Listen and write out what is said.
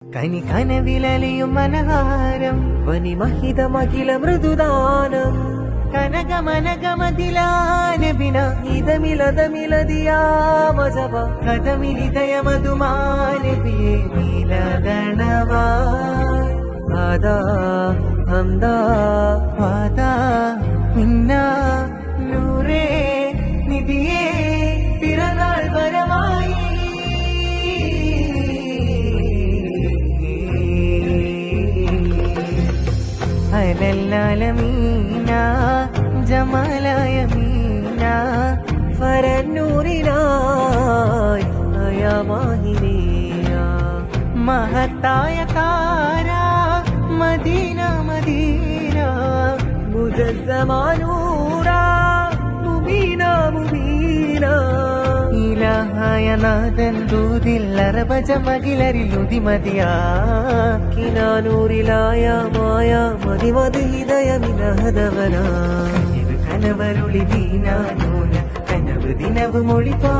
കനി കനവിലലിയും മനഹാരം വനിമഹിതമഖില മൃദുദാനം കനകമനകമതിലാനബിന ഇതമിലതമിലതിയാമജവ കഥമിലിതയമതുമാനബിയെ മിലദണവാ ആദാ ഹംദാ വാദാ മിന്ന നൂറേ നിധിയേ പിറന്നാൾ വരമായി അലല്ലാലമീന ജമാലായ മീന ഫരന്നൂരിനായി അയമാഹിനിയ മഹത്തായ താര മദീന മദീന മുജസ്സമാനൂറ മുബീന മുബീന ഇലാഹായ നാഥൻ ദൂതിൽ അറബജമകിലരിൽ ഉദിമതിയാക്കിനാനൂരിലായ മായ മതിമതി ഹിതയമിനഹദവന കനവരുളി ദീനാനൂന കനവ് ദിനവ് മൊഴിപ്പാ